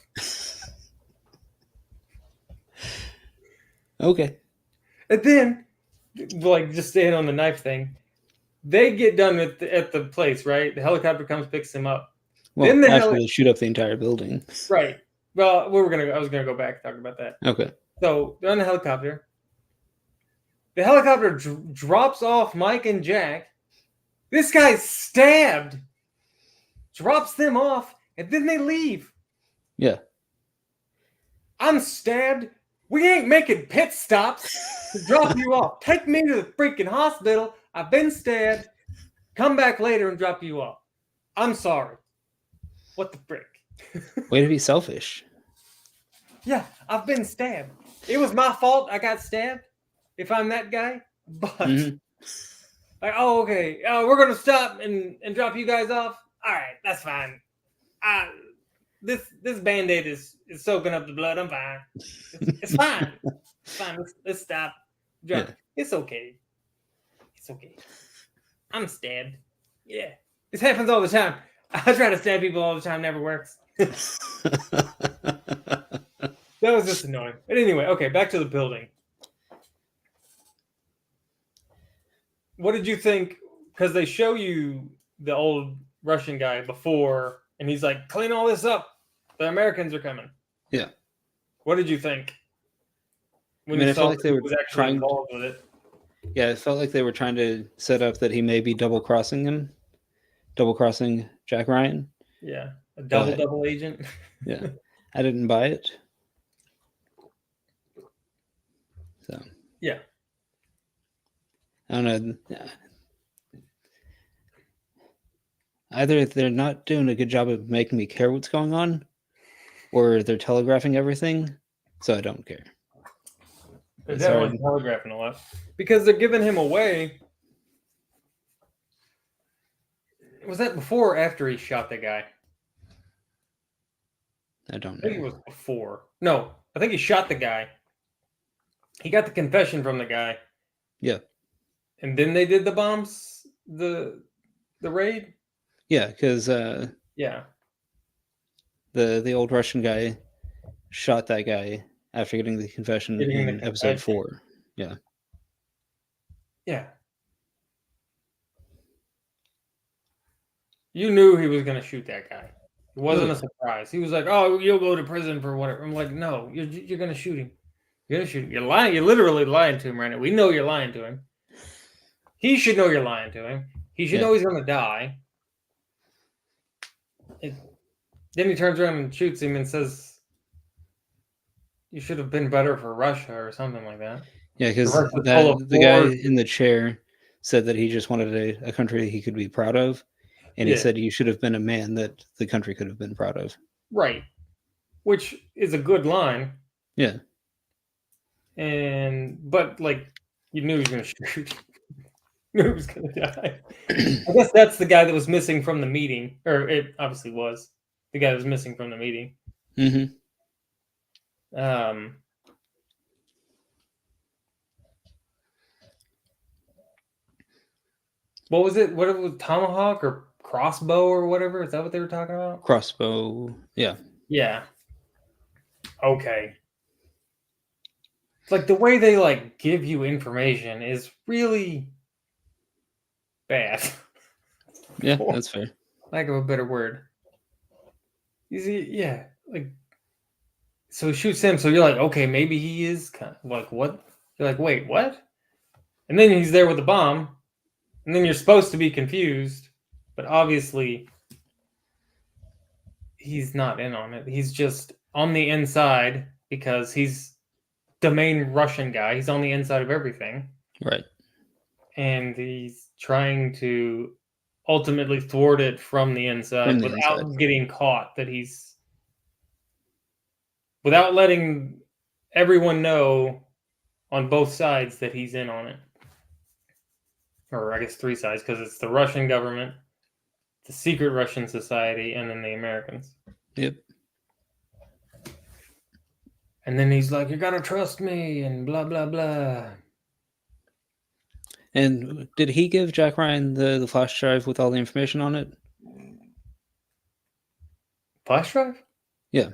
S2: Okay.
S1: And then, like, just staying on the knife thing, they get done at the place, right? The helicopter comes, picks him up.
S2: Well,
S1: Then the
S2: after they shoot up the entire building.
S1: Right. Well, I was gonna go back and talk about that.
S2: Okay.
S1: So they're on the helicopter. The helicopter drops off Mike and Jack. This guy's stabbed. Drops them off, and then they leave.
S2: Yeah.
S1: I'm stabbed. We ain't making pit stops to drop you off. Take me to the freaking hospital. I've been stabbed. Come back later and drop you off. I'm sorry. What the frick?
S2: Way to be selfish.
S1: Yeah, I've been stabbed. It was my fault I got stabbed, if I'm that guy. But, like, oh, okay. We're going to stop and drop you guys off. All right, that's fine. This Band-Aid is soaking up the blood. I'm fine. It's fine. It's fine. Let's stop.
S2: Yeah.
S1: It's okay. It's okay. I'm stabbed. Yeah. This happens all the time. I try to stab people all the time. Never works. That was just annoying. But anyway, okay, back to the building. What did you think? Because they show you the old Russian guy before, and he's like, clean all this up. The Americans are coming.
S2: Yeah.
S1: What did you think? When
S2: I
S1: you
S2: felt
S1: saw
S2: like they
S1: he
S2: were
S1: was actually
S2: trying
S1: involved with it.
S2: Yeah, it felt like they were trying to set up that he may be double crossing Jack Ryan.
S1: Yeah. A
S2: But-
S1: double agent.
S2: Yeah. I didn't buy it. So
S1: Yeah.
S2: I don't know. Either they're not doing a good job of making me care what's going on, or they're telegraphing everything, so I don't care.
S1: They're
S2: It's
S1: definitely
S2: hard.
S1: telegraphing a lot. Because they're giving him away. Was that before or after he shot the guy?
S2: I don't
S1: I think it
S2: know.
S1: was before. No, I think he shot the guy. He got the confession from the guy.
S2: Yeah.
S1: And then they did the bombs, the raid.
S2: Yeah, because
S1: Yeah.
S2: the old Russian guy shot that guy after getting the confession
S1: Getting the
S2: in episode
S1: confession.
S2: 4.
S1: Yeah. You knew he was going to shoot that guy. It wasn't a surprise. He was like, "Oh, you'll go to prison for whatever." I'm like, "No, you're going to shoot him. You're going to shoot him. You're lying. You're literally lying to him right now. We know you're lying to him. He should know you're lying to him. He should
S2: Yeah.
S1: know he's going to die." Then he turns around and shoots him and says, "You should have been better for Russia," or something like that.
S2: Yeah, because
S1: Russia's full of
S2: the guy
S1: wars.
S2: in the chair said that he just wanted a country he could be proud of, and
S1: Yeah.
S2: he said you should have been a man that the country could have been proud of.
S1: Right. Which is a good line.
S2: Yeah.
S1: But like, you knew he was going to shoot. You knew he was going to die. I guess that's the guy that was missing from the meeting, or it obviously was the guy that was missing from the meeting.
S2: Mm-hmm.
S1: What was it? What it was, tomahawk or crossbow or whatever? Is that what they were talking about?
S2: Crossbow. Yeah.
S1: Yeah. Okay. It's like the way they like give you information is really bad.
S2: Yeah, that's fair.
S1: Lack of a better word. You see, yeah, like, so he shoots him. So you're like, okay, maybe he is kind of like, what? You're like, wait, what? And then he's there with the bomb, and then you're supposed to be confused, but obviously he's not in on it. He's just on the inside because he's the main Russian guy. He's on the inside of everything.
S2: Right.
S1: And he's trying to ultimately thwart it from the inside
S2: From the
S1: without
S2: inside.
S1: getting caught, without letting everyone know on both sides that he's in on it. Or I guess three sides, because it's the Russian government, the secret Russian society, and then the Americans.
S2: Yep.
S1: And then he's like, "You gotta trust me," and blah blah blah.
S2: And did he give Jack Ryan the flash drive with all the information on it?
S1: Flash drive?
S2: Yeah.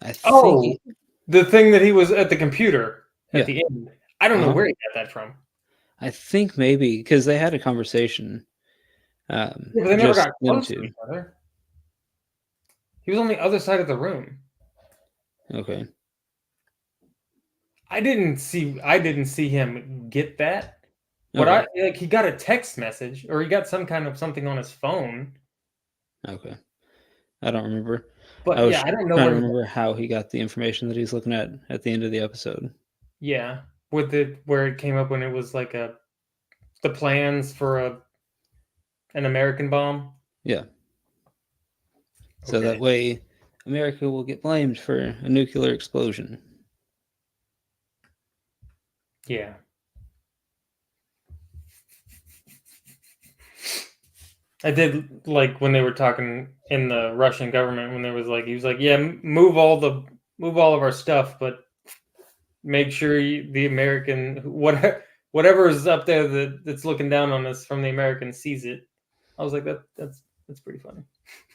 S2: I think
S1: Oh, the thing that he was at the computer at
S2: Yeah.
S1: the end. I don't know where he got that from.
S2: I think maybe because they had a conversation.
S1: Yeah, but they never
S2: just
S1: got
S2: them
S1: close to
S2: two.
S1: each other. He was on the other side of the room.
S2: Okay.
S1: I didn't see him get that. What
S2: Okay.
S1: he got a text message or he got some kind of something on his phone.
S2: Okay. I don't remember.
S1: But
S2: I was
S1: yeah, I don't know
S2: trying to
S1: where
S2: remember how he got the information that he's looking at the end of the episode.
S1: yeah, with it where it came up when it was like the plans for an American bomb.
S2: Yeah. So
S1: Okay.
S2: that way America will get blamed for a nuclear explosion.
S1: Yeah. I did like when they were talking in the Russian government when there was like he was like, "Yeah, move all of our stuff, but make sure the American whatever is up there that's looking down on us from the Americans sees it." I was like, that's pretty funny.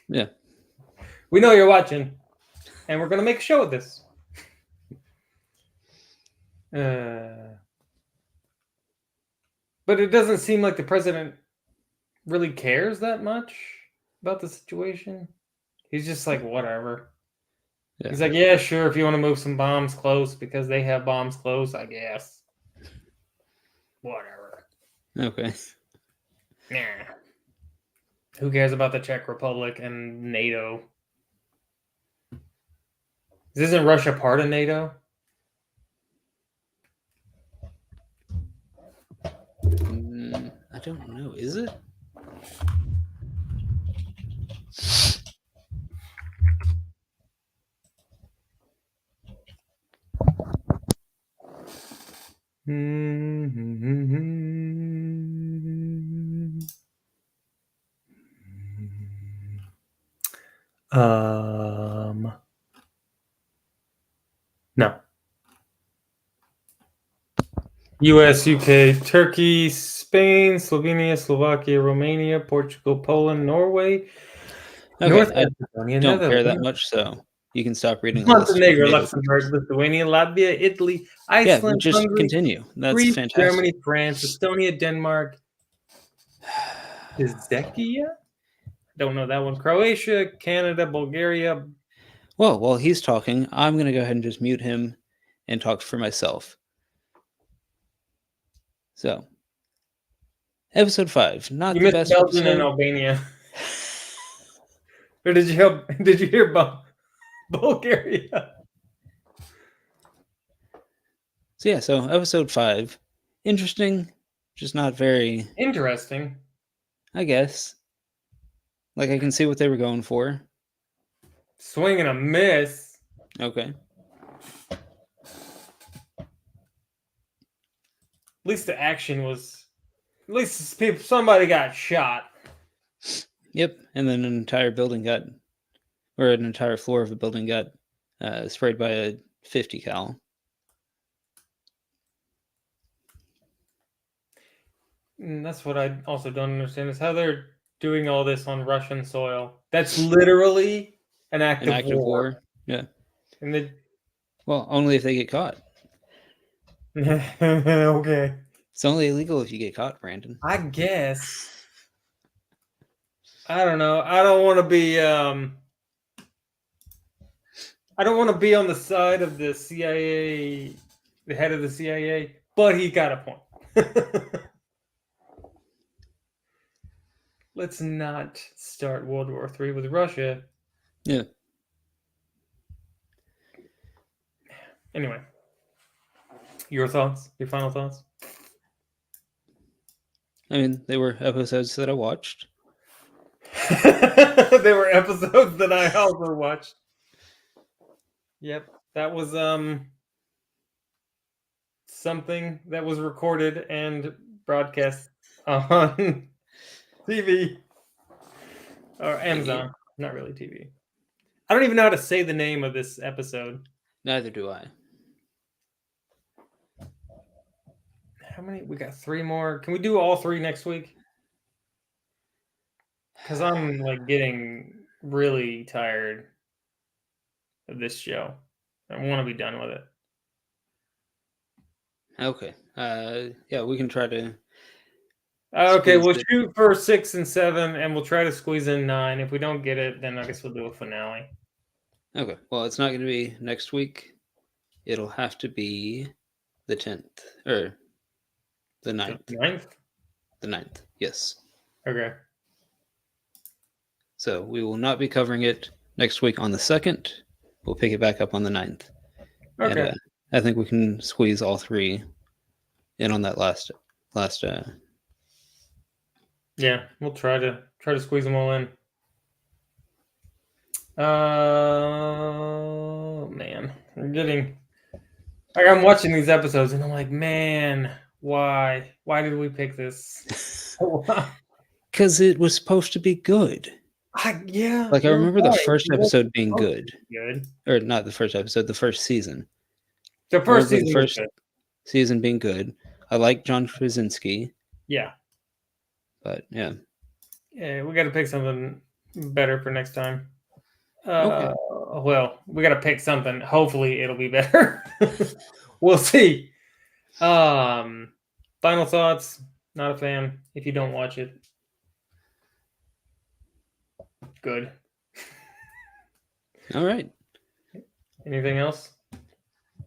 S2: Yeah.
S1: We know you're watching, and we're gonna make a show of this. But it doesn't seem like the president really cares that much about the situation. He's just like, whatever.
S2: Yeah.
S1: He's like, yeah, sure, if you want to move some bombs close because they have bombs close, I guess. Whatever.
S2: Okay.
S1: Nah. Who cares about the Czech Republic and NATO? Isn't Russia part of NATO?
S2: I don't know. Is it?
S1: No. US, UK, Turkey, Spain, Slovenia, Slovakia, Romania, Portugal, Poland, Norway,
S2: Okay.
S1: North
S2: I
S1: Macedonia,
S2: don't care that
S1: Netherlands,
S2: much, so you can stop reading the list of
S1: Montenegro,
S2: NATO
S1: Luxembourg,
S2: countries.
S1: Lithuania, Latvia, Italy,
S2: Yeah,
S1: Iceland,
S2: just
S1: Hungary,
S2: continue. That's
S1: Greece,
S2: fantastic.
S1: Germany, France, Estonia, Denmark, Czechia? Don't know that one. Croatia, Canada, Bulgaria.
S2: Well, while he's talking, I'm going to go ahead and just mute him and talk for myself. So, episode 5, not
S1: You
S2: the
S1: missed
S2: best
S1: Belgium and
S2: episode.
S1: Albania. Or did you hear Bulgaria?
S2: So yeah, so episode 5, interesting, just not very,
S1: Interesting.
S2: I guess. Like I can see what they were going for.
S1: Swing and a miss.
S2: Okay.
S1: At least the action was. At least somebody got shot.
S2: Yep, and then an entire floor of a building got sprayed by a 50 cal.
S1: And that's what I also don't understand is how they're doing all this on Russian soil. That's literally an act of war.
S2: Yeah.
S1: And
S2: Well, only if they get caught.
S1: okay.
S2: It's only illegal if you get caught, Brandon.
S1: I guess. I don't know. I don't want to be on the side of the CIA, the head of the CIA, but he got a point. Let's not start World War III with Russia.
S2: Yeah.
S1: Anyway, your thoughts? Your final thoughts?
S2: I mean, they were episodes that I watched.
S1: There were episodes that I also watched. Yep, that was something that was recorded and broadcast on TV or Amazon. Not really TV. I don't even know how to say the name of this episode.
S2: Neither do I.
S1: How many? We got 3 more. Can we do all 3 next week? Because I'm like getting really tired of this show. I want to be done with it.
S2: Okay. Yeah, we can try to.
S1: Okay,
S2: Squeeze
S1: we'll
S2: it.
S1: shoot for 6 and 7, and we'll try to squeeze in 9. If we don't get it, then I guess we'll do a finale.
S2: Okay. Well, it's not going to be next week. It'll have to be the 10th or the 9th.
S1: 9th?
S2: The 9th. Yes.
S1: Okay.
S2: So we will not be covering it next week on the 2nd. We'll pick it back up on the 9th.
S1: Okay.
S2: And, I think we can squeeze all 3 in on that last.
S1: Yeah, we'll try to squeeze them all in. Man, I'm watching these episodes and I'm like, man, why did we pick this?
S2: Because it was supposed to be good.
S1: Yeah.
S2: Like I
S1: you're
S2: remember the
S1: right.
S2: first
S1: It was
S2: episode being
S1: supposed
S2: good,
S1: to be good.
S2: or not the first episode, the first season.
S1: The first
S2: Remember
S1: season was good.
S2: season being good. I like John Krasinski,
S1: Yeah.
S2: but yeah.
S1: Yeah, we got to pick something better for next time.
S2: Okay.
S1: Well, we got to pick something. Hopefully, it'll be better. We'll see. Final thoughts. Not a fan. If you don't watch it, good.
S2: All right.
S1: Anything else?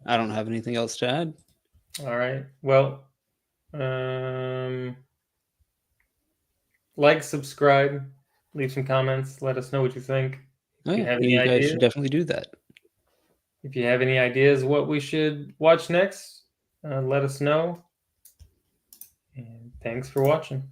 S2: I don't have anything else to add.
S1: All right. Well, like, subscribe, leave some comments. Let us know what you think.
S2: Oh,
S1: you
S2: yeah.
S1: have any
S2: You guys
S1: ideas?
S2: should definitely do that.
S1: If you have any ideas what we should watch next, let us know. And thanks for watching.